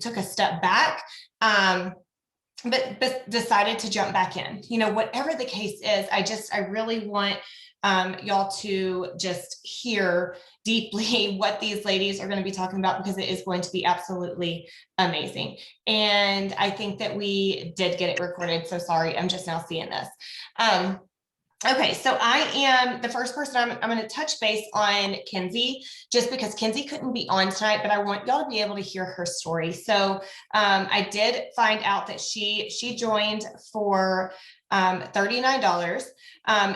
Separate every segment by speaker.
Speaker 1: took a step back. But decided to jump back in. Whatever the case is, I really want y'all to just hear deeply what these ladies are going to be talking about, because it is going to be absolutely amazing. And I think that we did get it recorded. So sorry, I'm just now seeing this. Okay, so I am the first person. I'm going to touch base on Kenzie, just because Kenzie couldn't be on tonight, but I want y'all to be able to hear her story. So I did find out that she joined for $39.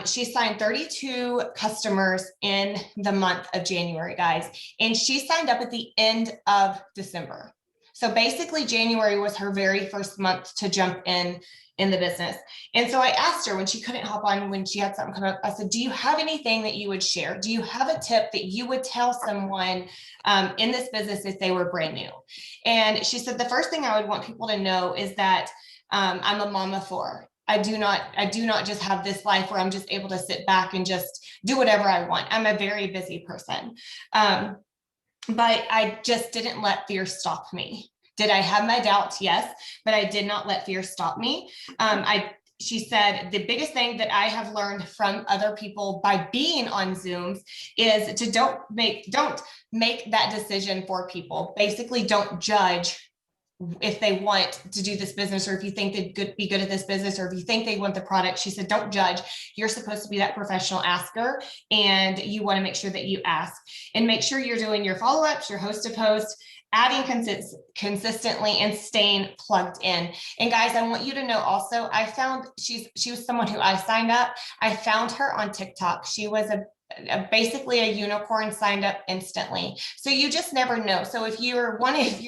Speaker 1: She signed 32 customers in the month of January, guys, and she signed up at the end of December. So basically, January was her very first month to jump in the business. And so I asked her when she couldn't hop on, when she had something come up, I said, do you have anything that you would share? Do you have a tip that you would tell someone in this business if they were brand new? And she said, the first thing I would want people to know is that I'm a mom of four. I do not just have this life where I'm just able to sit back and just do whatever I want. I'm a very busy person. But I just didn't let fear stop me. Did I have my doubts? Yes, but I did not let fear stop me. She said, the biggest thing that I have learned from other people by being on Zooms is to don't make that decision for people. Basically, don't judge if they want to do this business, or if you think they'd be good at this business, or if you think they want the product. She said, don't judge. You're supposed to be that professional asker, and you want to make sure that you ask, and make sure you're doing your follow-ups, your host to post, adding consistently, and staying plugged in. And guys, I want you to know also, I found she was someone who I signed up. I found her on TikTok. She was basically a unicorn, signed up instantly. So you just never know. So if you're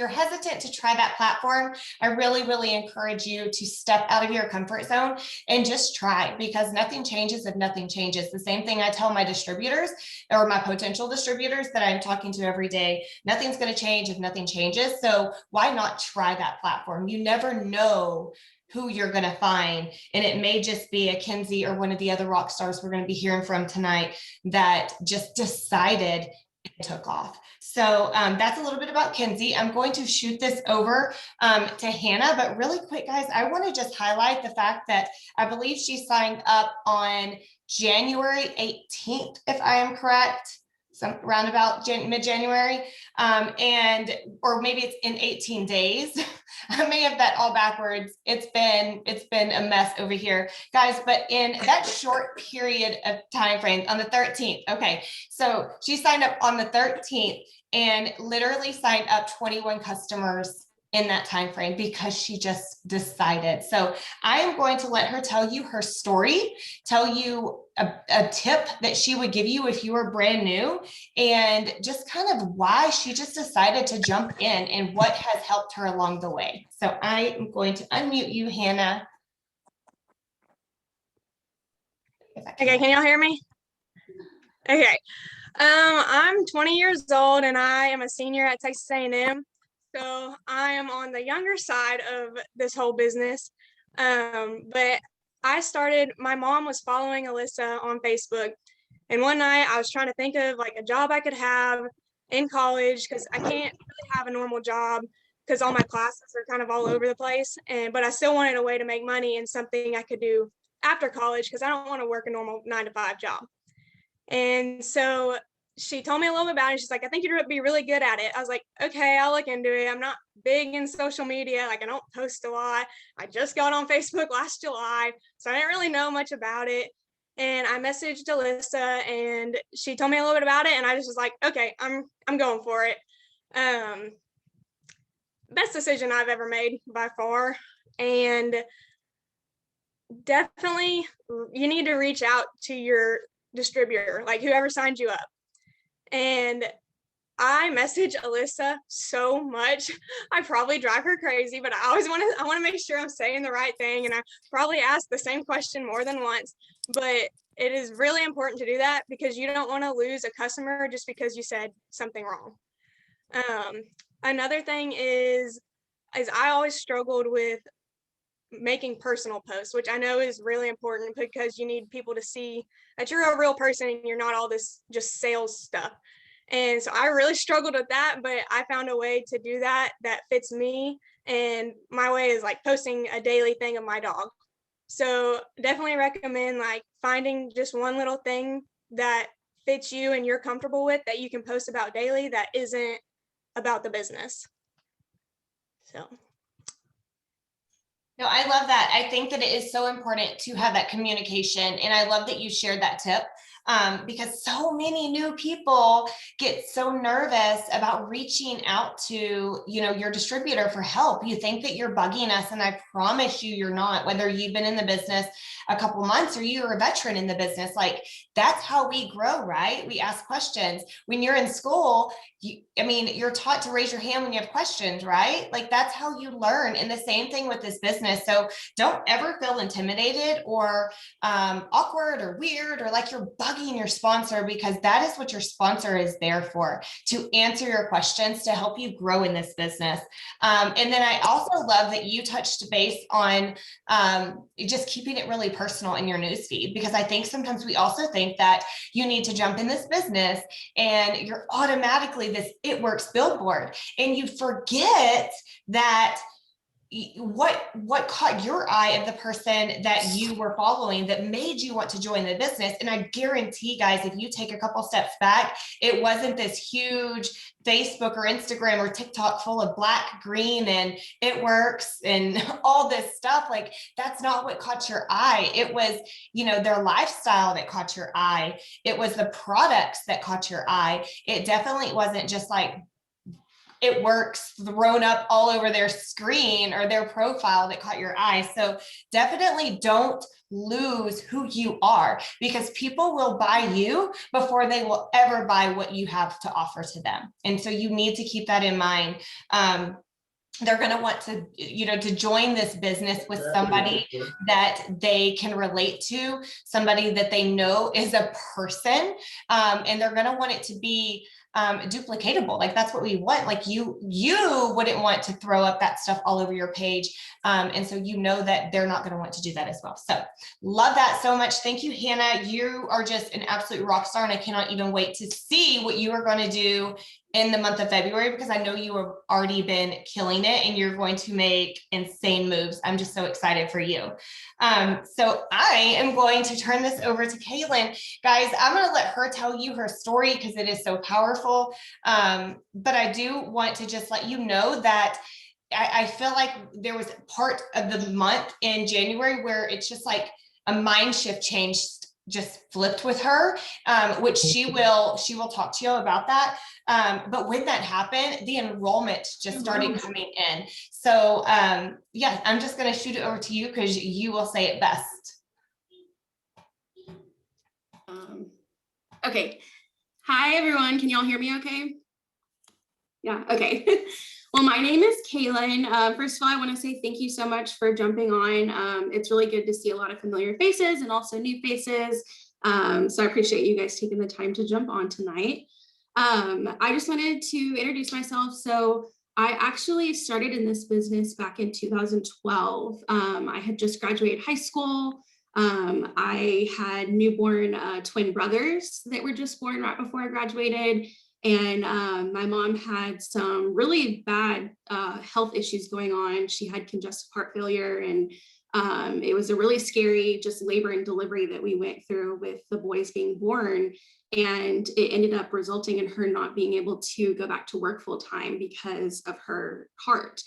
Speaker 1: hesitant to try that platform, I really, really encourage you to step out of your comfort zone and just try, because nothing changes if nothing changes. The same thing I tell my distributors, or my potential distributors that I'm talking to every day. Nothing's going to change if nothing changes. So why not try that platform? You never know who you're going to find. And it may just be a Kenzie or one of the other rock stars we're going to be hearing from tonight that just decided and took off. So that's a little bit about Kenzie. I'm going to shoot this over to Hannah, but really quick, guys, I want to just highlight the fact that I believe she signed up on January 18th, if I am correct. Some roundabout mid-January, or maybe it's in 18 days. I may have that all backwards. It's been a mess over here, guys, but in that short period of time frame on the 13th. Okay, so she signed up on the 13th and literally signed up 21 customers in that time frame, because she just decided. So I am going to let her tell you her story, tell you a tip that she would give you if you were brand new, and just kind of why she just decided to jump in and what has helped her along the way. So I am going to unmute you, Hannah.
Speaker 2: Okay, can y'all hear me? Okay. I'm 20 years old and I am a senior at Texas A&M. So I am on the younger side of this whole business. But my mom was following Alyssa on Facebook. And one night I was trying to think of like a job I could have in college, because I can't really have a normal job because all my classes are kind of all over the place. But I still wanted a way to make money and something I could do after college, because I don't want to work a normal 9-to-5 job. And so she told me a little bit about it. She's like, I think you'd be really good at it. I was like, okay, I'll look into it. I'm not big in social media. Like, I don't post a lot. I just got on Facebook last July, so I didn't really know much about it. And I messaged Alyssa and she told me a little bit about it. And I just was like, okay, I'm going for it. Best decision I've ever made by far. And definitely you need to reach out to your distributor, like whoever signed you up. And I message Alyssa so much. I probably drive her crazy, but I want to make sure I'm saying the right thing. And I probably ask the same question more than once, but it is really important to do that, because you don't want to lose a customer just because you said something wrong. Another thing is I always struggled with making personal posts, which I know is really important, because you need people to see that you're a real person and you're not all this just sales stuff. And so I really struggled with that, but I found a way to do that that fits me. And my way is like posting a daily thing of my dog. So definitely recommend like finding just one little thing that fits you and you're comfortable with that you can post about daily that isn't about the business. So.
Speaker 1: No, I love that. I think that it is so important to have that communication. And I love that you shared that tip, because so many new people get so nervous about reaching out to, your distributor for help. You think that you're bugging us, and I promise you, you're not. Whether you've been in the business a couple months or you're a veteran in the business, like that's how we grow, right? We ask questions. When you're in school, you're taught to raise your hand when you have questions, right? Like that's how you learn. And the same thing with this business. So don't ever feel intimidated or awkward or weird or like you're bugging your sponsor, because that is what your sponsor is there for, to answer your questions, to help you grow in this business. And then I also love that you touched base on just keeping it really personal in your newsfeed, because I think sometimes we also think that you need to jump in this business and you're automatically this It Works billboard, and you forget that what caught your eye of the person that you were following that made you want to join the business. And I guarantee, guys, if you take a couple steps back, it wasn't this huge Facebook or Instagram or TikTok full of black, green, and It Works and all this stuff. Like that's not what caught your eye. It was, their lifestyle that caught your eye. It was the products that caught your eye. It definitely wasn't just like It Works thrown up all over their screen or their profile that caught your eye. So definitely don't lose who you are, because people will buy you before they will ever buy what you have to offer to them. And so you need to keep that in mind. They're going to want to, to join this business with somebody that they can relate to, somebody that they know is a person, and they're going to want it to be duplicatable. Like that's what we want. Like you wouldn't want to throw up that stuff all over your page. And so that they're not going to want to do that as well. So love that so much. Thank you, Hannah. You are just an absolute rock star, and I cannot even wait to see what you are going to do in the month of February, because I know you have already been killing it and you're going to make insane moves. I'm just so excited for you. So I am going to turn this over to Kaylin. Guys, I'm going to let her tell you her story because it is so powerful. But I do want to just let you know that I feel like there was part of the month in January where it's just like a mind shift change just flipped with her, which she will talk to you about that. But when that happened, the enrollment just started coming in. So yeah, I'm just going to shoot it over to you because you will say it best.
Speaker 3: Okay. Hi, everyone. Can y'all hear me okay? Yeah, okay. Well, my name is Kaylin. First of all, I want to say thank you so much for jumping on. It's really good to see a lot of familiar faces and also new faces. So I appreciate you guys taking the time to jump on tonight. I just wanted to introduce myself. So I actually started in this business back in 2012. I had just graduated high school. I had newborn twin brothers that were just born right before I graduated. And my mom had some really bad health issues going on. She had congestive heart failure, and it was a really scary just labor and delivery that we went through with the boys being born. And it ended up resulting in her not being able to go back to work full time because of her heart.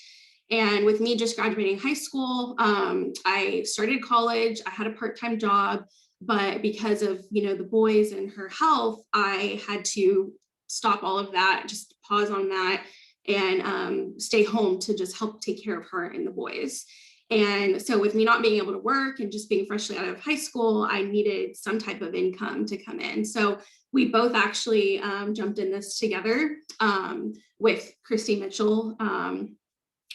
Speaker 3: And with me just graduating high school, I started college. I had a part-time job, but because of, the boys and her health, I had to stop all of that, just pause on that, and stay home to just help take care of her and the boys. And so with me not being able to work and just being freshly out of high school, I needed some type of income to come in. So we both actually jumped in this together with Christy Mitchell,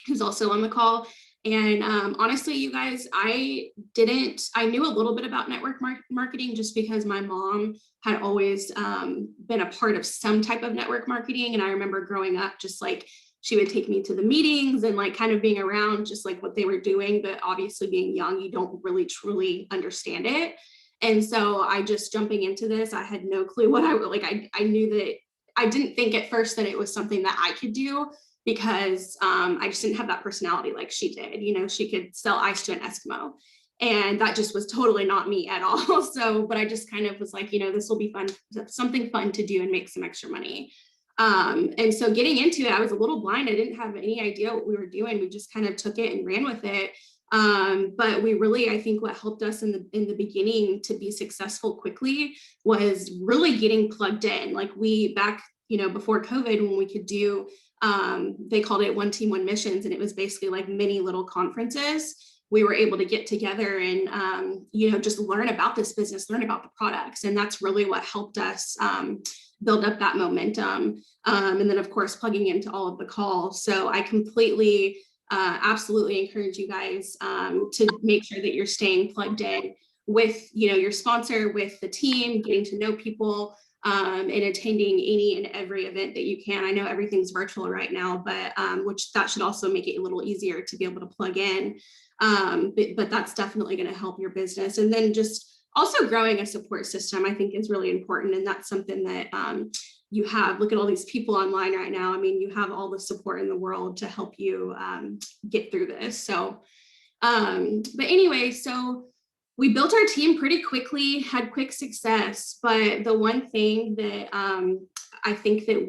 Speaker 3: who's also on the call. And honestly, you guys, I knew a little bit about network marketing just because my mom had always been a part of some type of network marketing. And I remember growing up, just like she would take me to the meetings and like kind of being around just like what they were doing. But obviously being young, you don't really truly understand it. And so I just jumping into this, I had no clue what I knew that I didn't think at first that it was something that I could do, because I just didn't have that personality like she did. You know, she could sell ice to an Eskimo, and that just was totally not me at all. So, but I just kind of was like, you know, this will be fun, something fun to do and make some extra money. And so getting into it, I was a little blind. I didn't have any idea what we were doing. We just kind of took it and ran with it. But we really, I think what helped us in the beginning to be successful quickly was really getting plugged in. Like we back, you know, before COVID, when we could do, they called it One Team, One Missions. And it was basically like mini little conferences. We were able to get together and, you know, just learn about this business, learn about the products. And that's really what helped us build up that momentum. And then of course, plugging into all of the calls. So I completely, absolutely encourage you guys to make sure that you're staying plugged in with, you know, your sponsor, with the team, getting to know people, and attending any and every event that you can. I know everything's virtual right now, but which that should also make it a little easier to be able to plug in. But that's definitely going to help your business. And then just also growing a support system, I think, is really important. And that's something that you have. Look at all these people online right now. I mean, you have all the support in the world to help you get through this. So, but anyway, so we built our team pretty quickly, had quick success. But the one thing that I think that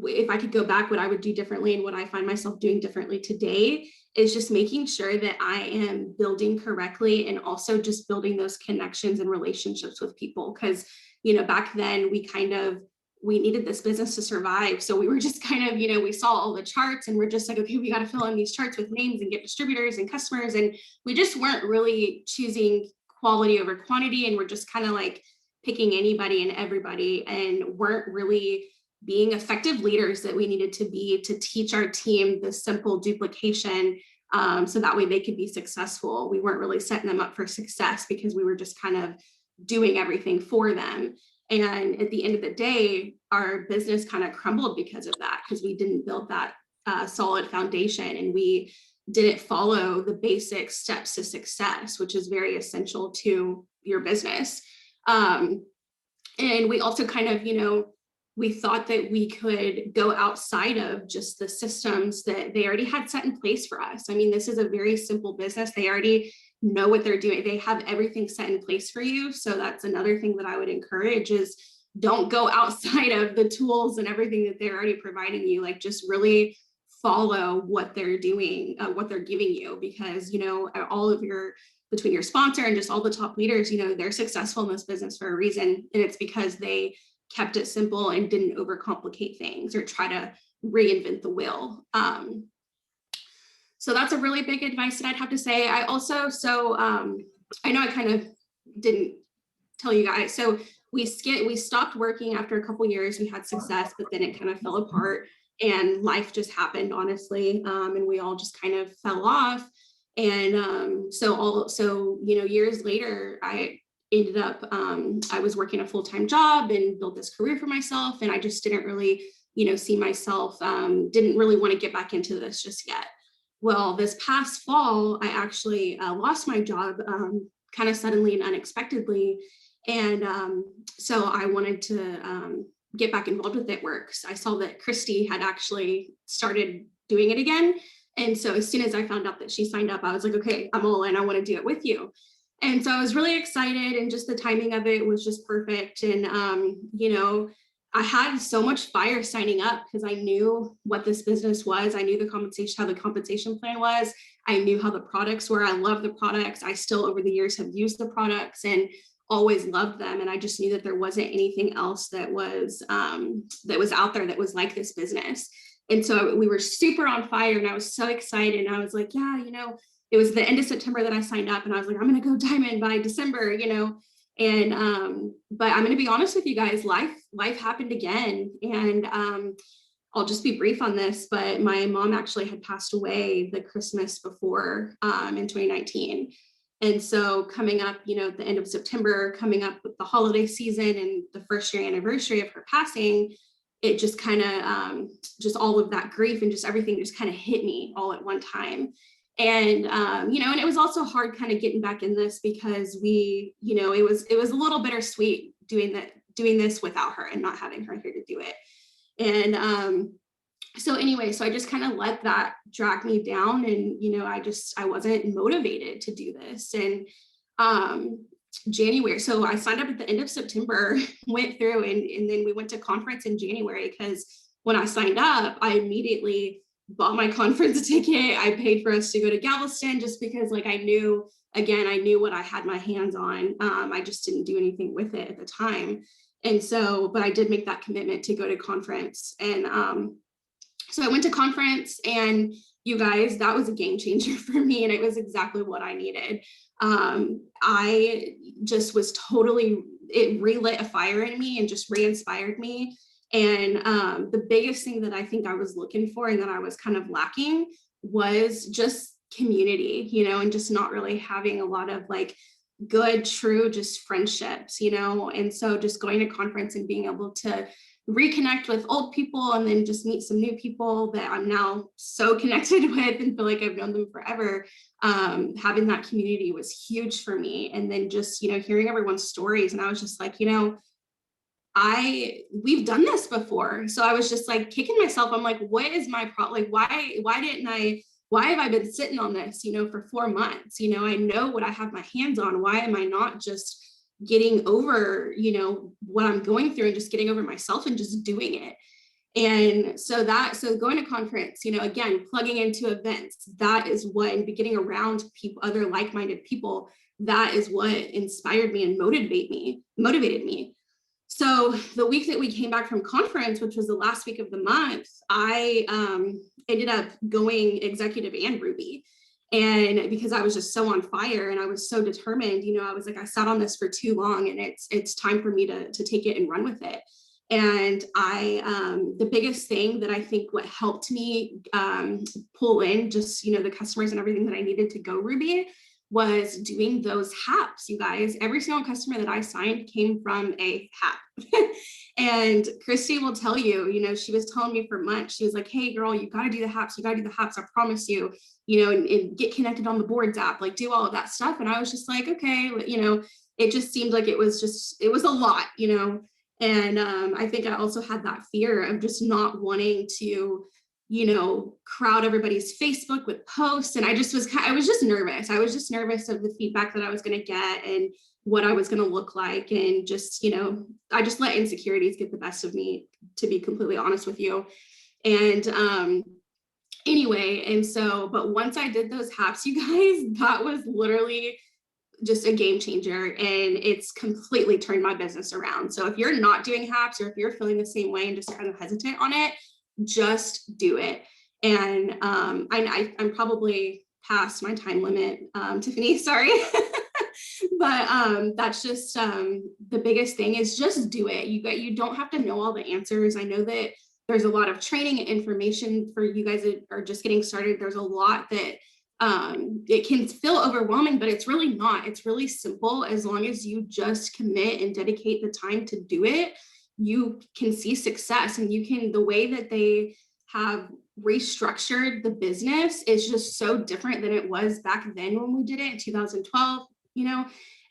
Speaker 3: if I could go back, what I would do differently and what I find myself doing differently today is just making sure that I am building correctly and also just building those connections and relationships with people. Because, you know, back then we needed this business to survive. So we were just kind of, you know, we saw all the charts and we're just like, okay, we got to fill in these charts with names and get distributors and customers. And we just weren't really choosing quality over quantity. And we're just kind of like picking anybody and everybody and weren't really being effective leaders that we needed to be to teach our team the simple duplication, so that way they could be successful. We weren't really setting them up for success because we were just kind of doing everything for them. And at the end of the day, our business kind of crumbled because of that, because we didn't build that solid foundation and we didn't follow the basic steps to success, which is very essential to your business. And we also kind of, you know, we thought that we could go outside of just the systems that they already had set in place for us. I mean, this is a very simple business. They already know what they're doing. They have everything set in place for you. So that's another thing that I would encourage is don't go outside of the tools and everything that they're already providing you. Like just really follow what they're doing, what they're giving you, because, you know, all of between your sponsor and just all the top leaders, you know, they're successful in this business for a reason. And it's because they kept it simple and didn't overcomplicate things or try to reinvent the wheel. So that's a really big advice that I'd have to say. I also, I know I kind of didn't tell you guys. So we stopped working after a couple years. We had success, but then it kind of fell apart and life just happened, honestly. And we all just kind of fell off. And so, you know, years later, I ended up, I was working a full-time job and built this career for myself. And I just didn't really, you know, see myself, didn't really want to get back into this just yet. Well, this past fall, I actually lost my job kind of suddenly and unexpectedly. And so I wanted to get back involved with It Works. I saw that Christy had actually started doing it again. And so as soon as I found out that she signed up, I was like, okay, I'm all in, I want to do it with you. And so I was really excited, and just the timing of it was just perfect. And, you know, I had so much fire signing up because I knew what this business was. I knew how the compensation plan was. I knew how the products were. I love the products. I still over the years have used the products and always loved them. And I just knew that there wasn't anything else that was out there that was like this business. And so we were super on fire and I was so excited. And I was like, yeah, you know, it was the end of September that I signed up and I was like, I'm going to go diamond by December, you know. And, but I'm going to be honest with you guys, life happened again. And, I'll just be brief on this, but my mom actually had passed away the Christmas before, in 2019. And so coming up, you know, at the end of September, coming up with the holiday season and the first year anniversary of her passing, it just kind of, just all of that grief and just everything just kind of hit me all at one time. And, you know, and it was also hard kind of getting back in this because we, you know, it was a little bittersweet doing doing this without her and not having her here to do it. And so anyway, so I just kind of let that drag me down, and I wasn't motivated to do this. And January, so I signed up at the end of September, went through, and then we went to conference in January, because when I signed up, I immediately bought my conference ticket. I paid for us to go to Galveston, just because like I knew what I had my hands on. I just didn't do anything with it at the time. And so, but I did make that commitment to go to conference. And so I went to conference, and you guys, that was a game changer for me. And it was exactly what I needed. I just was it relit a fire in me and just re-inspired me. And the biggest thing that I think I was looking for and that I was kind of lacking was just community, and just not really having a lot of like good, true, just friendships, and so just going to conference and being able to reconnect with old people and then just meet some new people that I'm now so connected with and feel like I've known them forever. Having that community was huge for me. And then just, hearing everyone's stories, and I was just like, we've done this before. So I was just like kicking myself. I'm like, what is my problem? Like, why have I been sitting on this, for 4 months? I know what I have my hands on. Why am I not just getting over, what I'm going through and just getting over myself and just doing it? And so going to conference, again, plugging into events, that is what, and getting around people, other like-minded people, that is what inspired me and motivated me. So the week that we came back from conference, which was the last week of the month, I ended up going executive and Ruby. And because I was just so on fire and I was so determined, I was like, I sat on this for too long, and it's time for me to take it and run with it. And the biggest thing that I think what helped me pull in just, the customers and everything that I needed to go Ruby was doing those HAPs, you guys. Every single customer that I signed came from a HAP. And Christy will tell you, she was telling me for months, she was like, hey girl, you got to do the HAPs. You got to do the HAPs. I promise you, and get connected on the boards app, like do all of that stuff. And I was just like, okay, it just seemed like it was a lot, and I think I also had that fear of just not wanting to, crowd everybody's Facebook with posts. And I was just nervous. I was just nervous of the feedback that I was going to get and what I was going to look like. And just, I just let insecurities get the best of me, to be completely honest with you. And anyway, and so, but once I did those HAPs, you guys, that was literally just a game changer, and it's completely turned my business around. So if you're not doing HAPs, or if you're feeling the same way and just kind of hesitant on it, just do it. And I'm probably past my time limit, Tiffany, sorry. But that's just the biggest thing is just do it. You don't have to know all the answers. I know that there's a lot of training and information for you guys that are just getting started. There's a lot that it can feel overwhelming, but it's really not. It's really simple. As long as you just commit and dedicate the time to do it, you can see success. And the way that they have restructured the business is just so different than it was back then when we did it in 2012,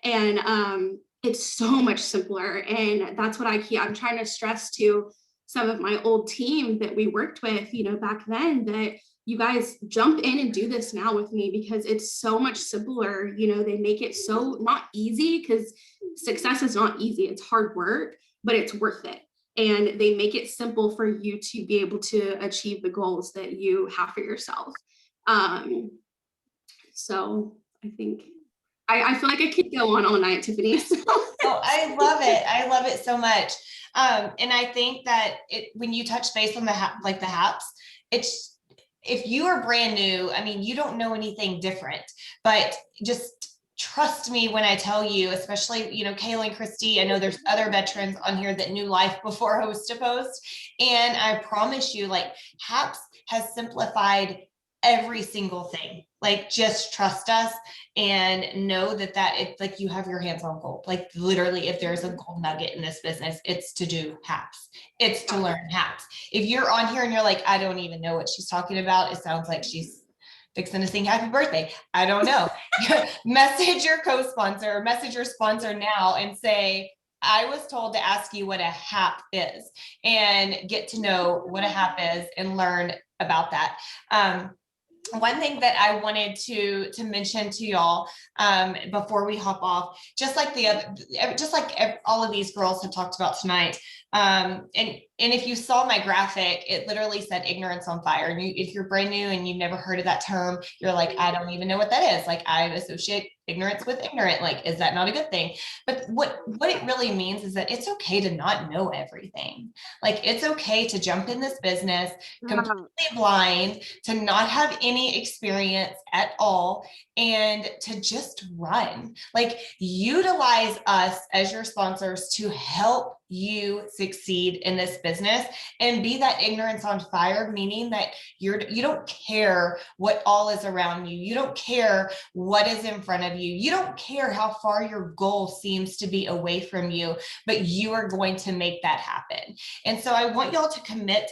Speaker 3: and it's so much simpler. And that's what I'm trying to stress to some of my old team that we worked with, back then, that you guys jump in and do this now with me, because it's so much simpler. They make it so not easy, because success is not easy. It's hard work, but it's worth it. And they make it simple for you to be able to achieve the goals that you have for yourself. So I think I feel like I could go on all night, Tiffany. So.
Speaker 1: Oh, I love it. I love it so much. And I think that when you touch base on the HAPs, it's, if you are brand new, I mean, you don't know anything different, but just trust me when I tell you, especially, Kayla and Christy, I know there's other veterans on here that knew life before host to post. And I promise you, HAPs has simplified every single thing. Just trust us and know that it's you have your hands on gold. Literally, if there's a gold nugget in this business, it's to do HAPs. It's to learn HAPs. If you're on here and you're like, I don't even know what she's talking about, it sounds like she's fixing to sing happy birthday. I don't know. Message your co-sponsor, message your sponsor now and say, I was told to ask you what a HAP is and get to know what a HAP is and learn about that. One thing that I wanted to mention to y'all before we hop off, just like all of these girls have talked about tonight, and if you saw my graphic, it literally said ignorance on fire. And if you're brand new and you've never heard of that term, you're like, I don't even know what that is. Like, I associate ignorance with ignorant. Like, is that not a good thing? But what it really means is that it's okay to not know everything. Like, it's okay to jump in this business completely blind, to not have any experience at all, and to just run. Like, utilize us as your sponsors to help you succeed in this business and be that ignorance on fire, meaning that you don't care what all is around you. You don't care what is in front of you. You don't care how far your goal seems to be away from you, but you are going to make that happen. And so I want y'all to commit,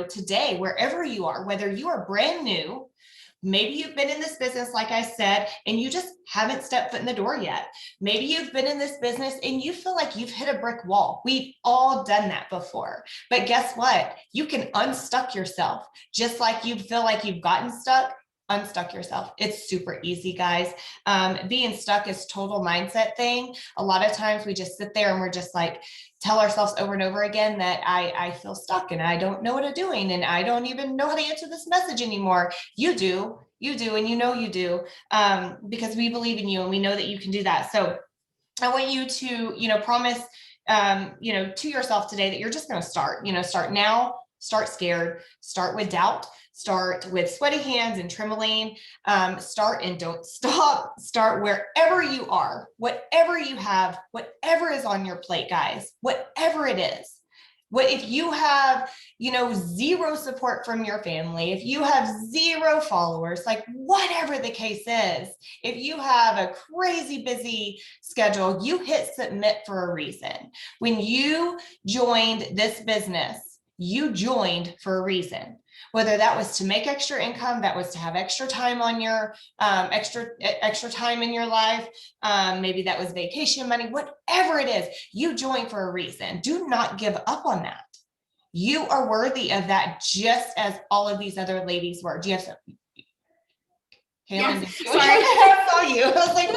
Speaker 1: today, wherever you are, whether you are brand new, maybe you've been in this business, like I said, and you just haven't stepped foot in the door yet. Maybe you've been in this business and you feel like you've hit a brick wall. We've all done that before. But guess what? You can unstuck yourself. Just like you feel like you've gotten stuck, unstuck yourself. It's super easy, guys. Being stuck is total mindset thing. A lot of times we just sit there and we're just like, tell ourselves over and over again that I feel stuck and I don't know what I'm doing and I don't even know how to answer this message anymore. You do, and you do, because we believe in you and we know that you can do that. So I want you to, promise, to yourself today that you're just going to start, start now, start scared, start with doubt, start with sweaty hands and trembling, start and don't stop, start wherever you are, whatever you have, whatever is on your plate, guys, whatever it is. What if you have, zero support from your family, if you have zero followers, like whatever the case is, if you have a crazy busy schedule, you hit submit for a reason. When you joined this business, you joined for a reason. Whether that was to make extra income, that was to have extra time on your extra time in your life, maybe that was vacation money, whatever it is, you joined for a reason. Do not give up on that. You are worthy of that, just as all of these other ladies were. Do you have some? Kaylin,
Speaker 3: yes.
Speaker 1: Sorry, I saw you. I was like,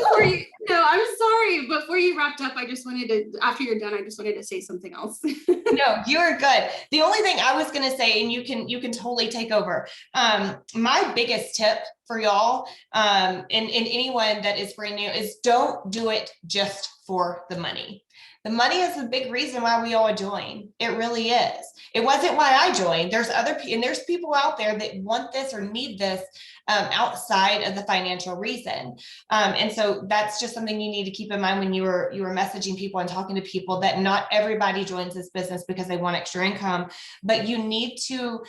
Speaker 3: no, I'm sorry. Before you wrapped up, I just wanted to, after you're done, I just wanted to say something else.
Speaker 1: No, you're good. The only thing I was going to say, and you can totally take over. My biggest tip for y'all, and anyone that is brand new, is don't do it just for the money. The money is the big reason why we all join. It really is. It wasn't why I joined. There's people out there that want this or need this outside of the financial reason. And so that's just something you need to keep in mind when you were messaging people and talking to people, that not everybody joins this business because they want extra income, but you need to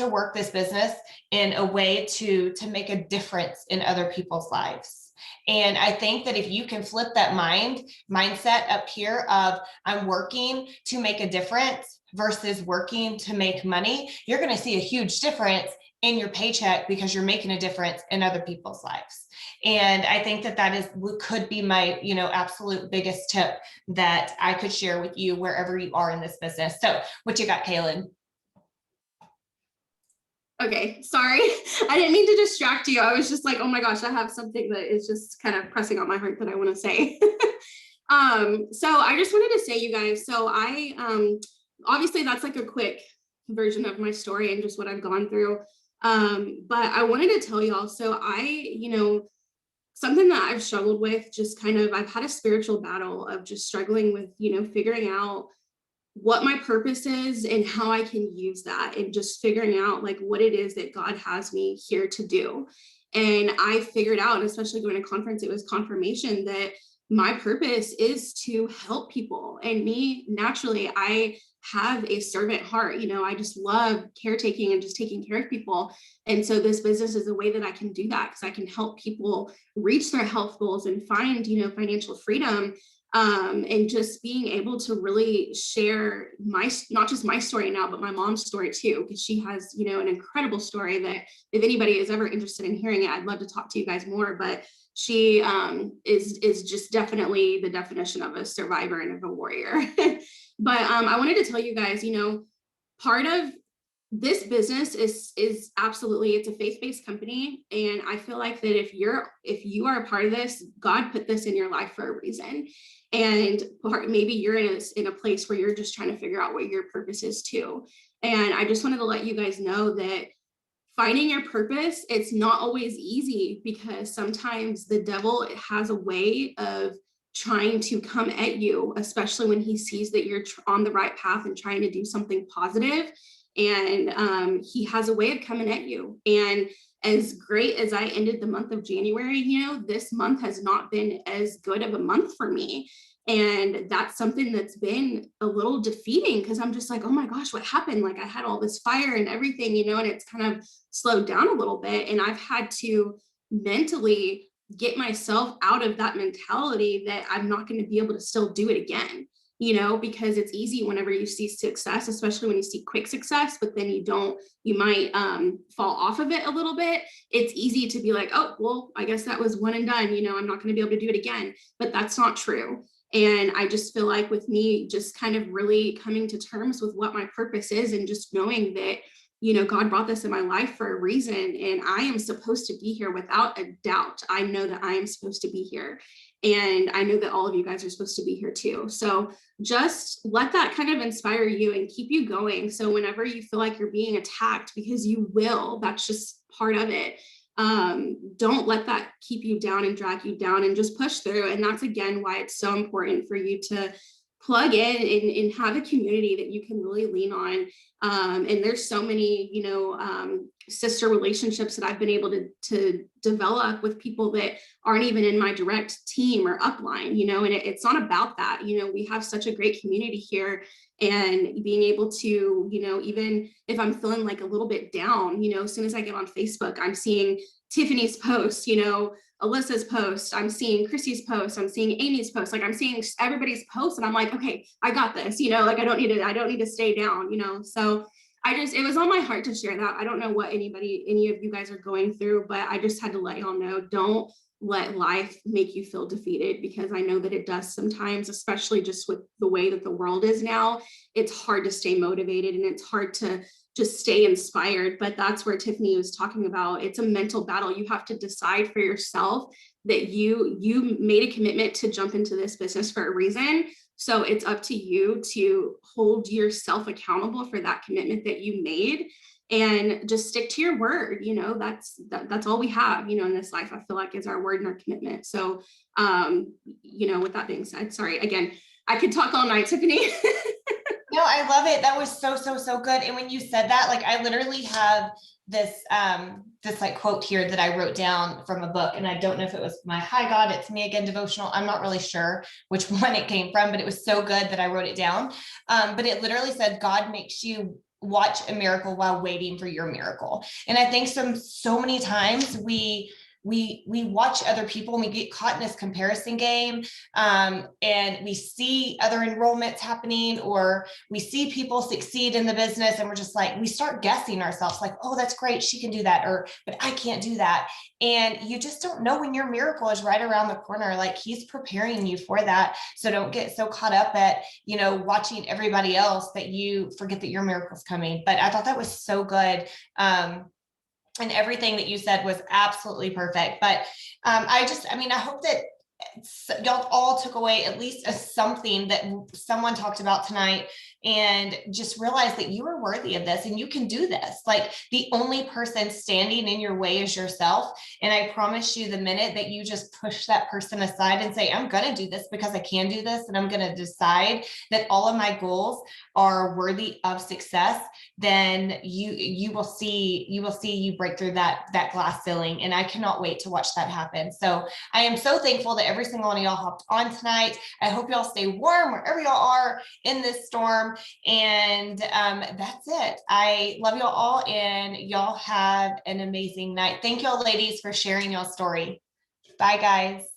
Speaker 1: work this business in a way to make a difference in other people's lives. And I think that if you can flip that mindset up here of I'm working to make a difference versus working to make money, you're going to see a huge difference in your paycheck because you're making a difference in other people's lives. And I think that could be my, absolute biggest tip that I could share with you wherever you are in this business. So what you got, Kaylin?
Speaker 3: Okay, sorry. I didn't mean to distract you. I was just like, oh my gosh, I have something that is just kind of pressing on my heart that I want to say. So I just wanted to say, you guys, so I, obviously that's like a quick version of my story and just what I've gone through. But I wanted to tell y'all, so something that I've struggled with, just kind of, I've had a spiritual battle of just struggling with, figuring out what my purpose is and how I can use that, and just figuring out like what it is that God has me here to do. And I figured out, and especially going to conference, it was confirmation that my purpose is to help people. And me, naturally, I have a servant heart. I just love caretaking and just taking care of people. And so this business is a way that I can do that, because I can help people reach their health goals and find, financial freedom. And just being able to really share not just my story now, but my mom's story too, because she has, you know, an incredible story that if anybody is ever interested in hearing it, I'd love to talk to you guys more. But she is just definitely the definition of a survivor and of a warrior. But I wanted to tell you guys, you know, part of this business is absolutely, it's a faith-based company. And I feel like that if you are a part of this, God put this in your life for a reason. And maybe you're in a place where you're just trying to figure out what your purpose is too. And I just wanted to let you guys know that finding your purpose, it's not always easy, because sometimes the devil has a way of trying to come at you, especially when he sees that you're on the right path and trying to do something positive. And he has a way of coming at you. And as great as I ended the month of January, you know, this month has not been as good of a month for me. And that's something that's been a little defeating, because I'm just like, oh my gosh, what happened? Like, I had all this fire and everything, you know, and it's kind of slowed down a little bit. And I've had to mentally get myself out of that mentality that I'm not going to be able to still do it again, you know, because it's easy whenever you see success, especially when you see quick success, but then you might fall off of it a little bit. It's easy to be like, oh, well, I guess that was one and done, you know, I'm not going to be able to do it again, but that's not true. And I just feel like with me just kind of really coming to terms with what my purpose is, and just knowing that, you know, God brought this in my life for a reason, and I am supposed to be here without a doubt. I know that I am supposed to be here. And I know that all of you guys are supposed to be here too. So just let that kind of inspire you and keep you going. So whenever you feel like you're being attacked, because you will, that's just part of it. Don't let that keep you down and drag you down, and just push through. And that's again why it's so important for you to plug in and have a community that you can really lean on. And there's so many, you know, sister relationships that I've been able to develop with people that aren't even in my direct team or upline, you know, and it's not about that. You know, we have such a great community here, and being able to, you know, even if I'm feeling like a little bit down, you know, as soon as I get on Facebook, I'm seeing Tiffany's post, you know, Alyssa's post, I'm seeing Chrissy's post, I'm seeing Amy's post, like I'm seeing everybody's post, and I'm like, okay, I got this, you know, like I don't need to stay down, you know. So it was on my heart to share that. I don't know what any of you guys are going through, but I just had to let y'all know, don't let life make you feel defeated, because I know that it does sometimes, especially just with the way that the world is now. It's hard to stay motivated, and it's hard to just stay inspired. But that's where Tiffany was talking about. It's a mental battle. You have to decide for yourself that you made a commitment to jump into this business for a reason. So it's up to you to hold yourself accountable for that commitment that you made, and just stick to your word. You know, that's all we have, you know, in this life, I feel like, is our word and our commitment. So, you know, with that being said, sorry, again, I could talk all night, Tiffany.
Speaker 1: No, I love it. That was so good. And when you said that, like, I literally have this like quote here that I wrote down from a book, and I don't know if it was my Hi God, It's Me Again devotional. I'm not really sure which one it came from, but it was so good that I wrote it down. But it literally said, God makes you watch a miracle while waiting for your miracle. And I think so many times we watch other people and we get caught in this comparison game, and we see other enrollments happening, or we see people succeed in the business, and we're just like, we start guessing ourselves like, oh, that's great, she can do that, or but I can't do that. And you just don't know when your miracle is right around the corner. Like, he's preparing you for that. So don't get so caught up at, you know, watching everybody else that you forget that your miracle's coming. But I thought that was so good. And everything that you said was absolutely perfect. But I hope that y'all all took away at least something that someone talked about tonight, and just realize that you are worthy of this and you can do this. Like, the only person standing in your way is yourself. And I promise you, the minute that you just push that person aside and say, I'm going to do this because I can do this, and I'm going to decide that all of my goals are worthy of success, then you will see you break through that glass ceiling. And I cannot wait to watch that happen. So I am so thankful that every single one of y'all hopped on tonight. I hope y'all stay warm wherever y'all are in this storm. And that's it. I love y'all all, and y'all have an amazing night. Thank y'all ladies for sharing y'all story. Bye guys.